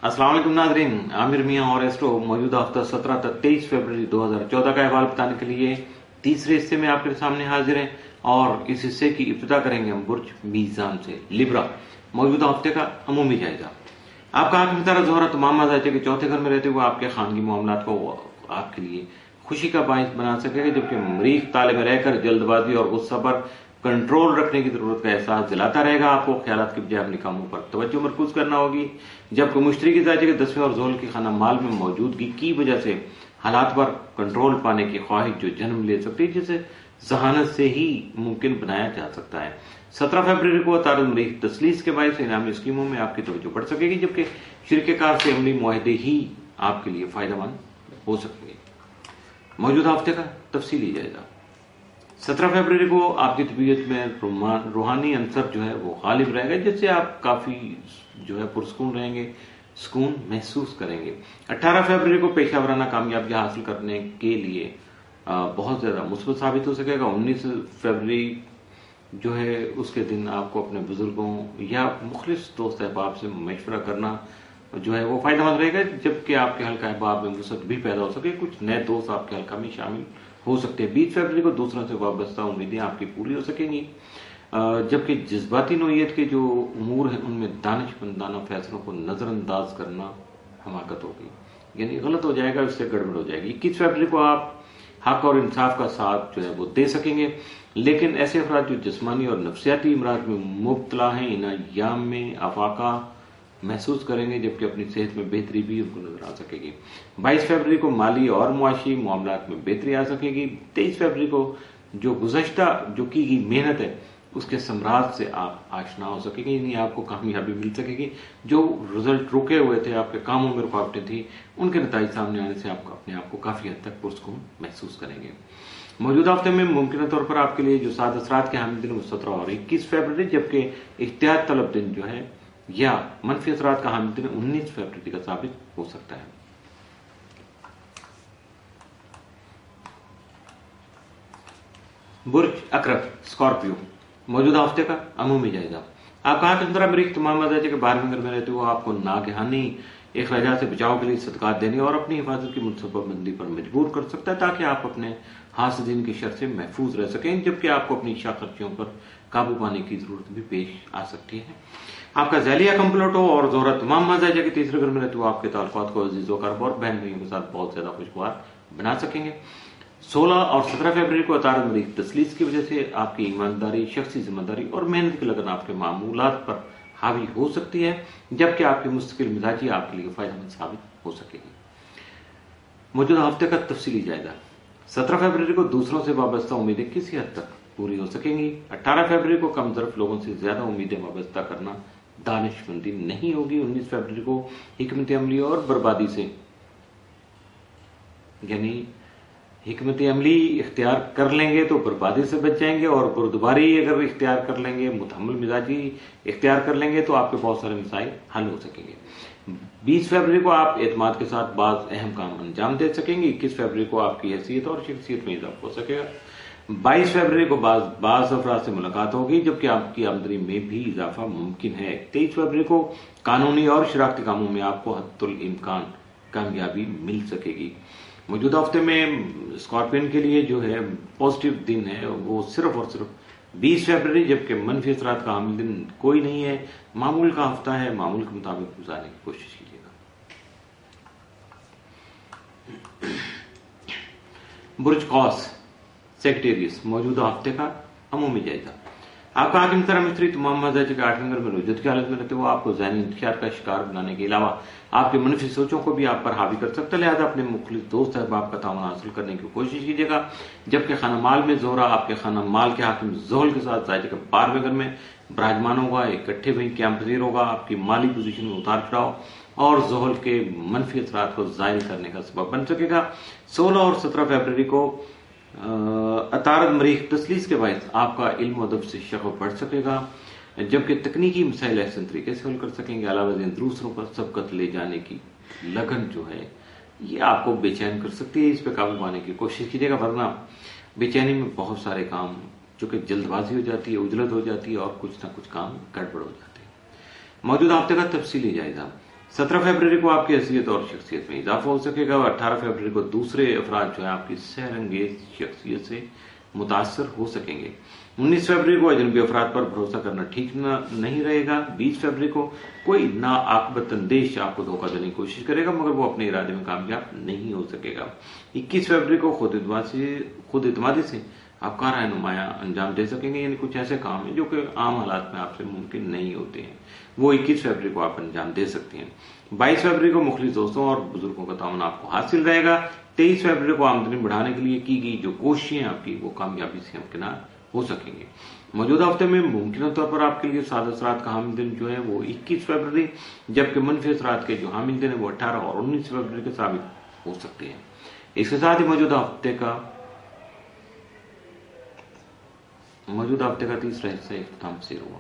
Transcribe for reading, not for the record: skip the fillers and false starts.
अस्सलाम वालेकुम नाज़रीन, आमिर मियां और एस्ट्रो मौजूदा हफ्ता 17 तक 23 फरवरी 2014 का अहवाल बताने के लिए तीसरे हिस्से में आपके सामने हाजिर हैं और इस हिस्से की इब्तिदा करेंगे हम बुर्ज मीज़ान से। लिब्रा, मौजूदा हफ्ते का अमूमी जायजा। आपका आखिरी तारा ज़ोहरा तमाम मज़ाहिर के चौथे घर में रहते हुए आपके खानगी मामलात को आपके लिए खुशी का बाइस बना सकेगा, जबकि मरीख ताले में रहकर जल्दबाजी और गुस्सा पर कंट्रोल रखने की जरूरत का एहसास दिलाता रहेगा। आपको ख्यालात के बजाय अपने कामों पर तवज्जो मरकूज करना होगी, जबकि मुश्तरी की जायजे के 10वें और ज़ोहल की खाना माल में मौजूदगी की वजह से हालात पर कंट्रोल पाने की ख्वाहिश जो जन्म ले सकती है, जिसे जहानत से ही मुमकिन बनाया जा सकता है। 17 फरवरी को तारद मरीख तसलीस के बायस इनामी स्कीमों में आपकी तवज्जो बढ़ सकेगी, जबकि शिरकेकार से अमली मुआहदे ही आपके लिए फायदेमंद हो सकेंगे। मौजूदा हफ्ते का तफसीली जायजा। 17 फरवरी को आपकी तबीयत में रूहानी अंसर जो है वो गालिब रहेगा, जिससे आप काफी जो है पुरस्कून रहेंगे, सुकून महसूस करेंगे। 18 फरवरी को पेशावराना कामयाबी हासिल करने के लिए बहुत ज्यादा मुस्बत साबित हो सकेगा। 19 फरवरी जो है उसके दिन आपको अपने बुजुर्गों या मुखलिस दोस्त अहबाब से मशवरा करना जो है वो फायदेमंद रहेगा, जबकि आपके हल्का अहबाब में वसअत भी पैदा हो सके। कुछ नए दोस्त आपके हल्का में शामिल हो सकते हैं। 20 फरवरी को दूसरों से वाबस्ता उम्मीदें आपकी पूरी हो सकेंगी, जबकि जज्बाती नोयत के जो उमूर हैं उनमें दानिशमंदाना फैसलों को नजरअंदाज करना हमाकत होगी, यानी गलत हो जाएगा, उससे गड़बड़ हो जाएगी। 21 फरवरी को आप हक और इंसाफ का साथ जो है वो दे सकेंगे, लेकिन ऐसे अफराद जो जिस्मानी और नफ्सियाती इमराज में मुब्तला हैं इन अय्याम में आफाका महसूस करेंगे, जबकि अपनी सेहत में बेहतरी भी उनको नजर आ सकेगी। 22 फरवरी को माली और मुआशी मामलात में बेहतरी आ सकेगी। 23 फरवरी को जो गुज़श्ता जो की गई मेहनत है उसके समराज से आप आशना हो सकेंगे, यानी आपको कामयाबी मिल सकेगी। जो रिजल्ट रुके हुए थे, आपके कामों में रुकावटें थी, उनके नतीजे सामने आने से आपको अपने आप को काफी हद तक पुरस्कून महसूस करेंगे। मौजूदा हफ्ते में मुमकिन तौर पर आपके लिए जो 7 असरात के हामिल दिन वो 17 और 21 फरवरी, जबकि इख्तियार तलब दिन जो है या मनफी असरात का हामिल दिन 19 फरवरी का साबित हो सकता है। बुर्ज अकरब, स्कॉर्पियो, मौजूदा हफ्ते का अमूमी जायजा। आपका हाथ अंदर मरीख तमाम मजाजे के 12वें घर में रहते हुए आपको नागहानी इखराजात से बचाव के लिए सदकात देने और अपनी हिफाजत की मनसूबाबंदी पर मजबूर कर सकता है, ताकि आप अपने हासिदीन की शर से महफूज रह सकें, जबकि आपको अपनी इच्छा खर्चियों पर काबू पाने की जरूरत भी पेश आ सकती है। आपका ज़ैलिया कंप्लोटो और ज़ोहरा तमाम मजाजे के तीसरे घर में रहते हुए आपके ताल्लुकात को अजीज़ों और बहन भाइयों के साथ बहुत ज्यादा खुशगवार बना सकेंगे। 16 और 17 फरवरी को तारद मरीख तसलीस की वजह से आपकी ईमानदारी, शख्सी जिम्मेदारी और मेहनत की लगन आपके मामूलात पर हावी हो सकती है, जबकि आपकी मुस्तकिल मिजाजी आपके लिए फायदेमंद साबित हो सकेगी। मौजूदा हफ्ते का तफसीली जायजा। 17 फरवरी को दूसरों से वाबस्ता उम्मीदें किसी हद तक पूरी हो सकेंगी। 18 फरवरी को कम ज़र्फ लोगों से ज्यादा उम्मीदें वाबस्ता करना दानिशमंदी नहीं होगी। 19 फरवरी को हिकमत अमली और बर्बादी से, यानी हिकमत अमली इख्तियार कर लेंगे तो बर्बादी से बच जाएंगे, और बुरदबारी अगर इख्तियार कर लेंगे, मुतहम्मिल मिजाजी इख्तियार कर लेंगे तो आपके बहुत सारे मसाइल हल हो सकेंगे। 20 फरवरी को आप एतमाद के साथ बाज अहम काम अंजाम दे सकेंगे। 21 फरवरी को आपकी हैसियत और शख्सियत में इजाफा हो सकेगा। 22 फरवरी को बाज अफराद से मुलाकात होगी, जबकि आपकी आमदनी में भी इजाफा मुमकिन है। 23 फरवरी को कानूनी और शरारती कामों में आपको हद्दुल इम्कान कामयाबी मिल सकेगी। मौजूदा हफ्ते में स्कॉर्पियन के लिए जो है पॉजिटिव दिन है वो सिर्फ और सिर्फ 20 फरवरी, जबकि मनफी असरात का हामिल दिन कोई नहीं है। मामूल का हफ्ता है, मामूल के मुताबिक गुजारने की कोशिश कीजिएगा। बुर्ज कौस, सेक्रेटेरियस, मौजूदा हफ्ते का अमूमी जायजा। आपका हाकिम तरह मिस्त्री तमाम मजाजे के 8वें घर में रुजत की हालत में रहते हुए आपको ज़हनी इंतशार का शिकार बनाने के अलावा आपके मनफी सोचों को भी आप पर हावी कर सकता है। लिहाजा अपने मुखलिस दोस्त अहबाब का ताउन हासिल करने की कोशिश कीजिएगा, जबकि खाना माल में जोहरा आपके खाना माल के हाकिम ज़ोहल के साथ जायजे के 12वें घर में बराजमान होगा, इकट्ठे वही क्याम पजीर होगा। आपकी माली पोजीशन में उतार चढ़ाव और ज़ोहल के मनफी असरात को जाहिर करने का सबब बन सकेगा। 16 और 17 फरवरी को अतारद मरीख तसलीस के बायस आपका इल्म अदब से शगफ बढ़ सकेगा, जबकि तकनीकी मसाइल ऐसे तरीके से हल कर सकेंगे। अलावा दूसरों पर सबकत ले जाने की लगन जो है ये आपको बेचैन कर सकती है, इस पर काबू पाने की कोशिश कीजिएगा, वरना बेचैनी में बहुत सारे काम जो कि जल्दबाजी हो जाती है, उजलत हो जाती है और कुछ ना कुछ काम गड़बड़ हो जाते हैं। मौजूदा हफ्ते का तफसीली जायजा। 17 फरवरी को आपकी हैसियत और शख्सियत में इजाफा हो सकेगा और 18 फरवरी को दूसरे अफराद जो है आपकी सहरंगेज शख्सियत से मुतासर हो सकेंगे। 19 फरवरी को अजनबी अफराद पर भरोसा करना ठीक नहीं रहेगा। 20 फरवरी को कोई नाआकबत अंदेश आपको धोखा देने की कोशिश करेगा मगर वो अपने इरादे में कामयाब नहीं हो सकेगा। 21 फरवरी को खुद इतमादी से आप कार नुमाया अंजाम दे सकेंगे, यानी कुछ ऐसे काम है जो कि आम हालात में आपसे मुमकिन नहीं होते हैं, वो 21 फरवरी को आप अंजाम दे सकते हैं। 22 फरवरी को मुखलिस दोस्तों और बुजुर्गों का ताउन आपको हासिल रहेगा। 23 फरवरी को आमदनी बढ़ाने के लिए की गई जो कोशिशें आपकी वो कामयाबी से हमकिनार हो सकेंगे। मौजूदा हफ्ते में मुमकिन तौर पर आपके लिए साद असरात का हामिल दिन जो है वो 21 फरवरी, जबकि मनफी असरात के जो हामिल दिन है वो 18 और 19 फरवरी के साबित हो सकते हैं। इसके साथ ही मौजूदा हफ्ते का तीसरा हिस्सा इख्तिताम से हुआ।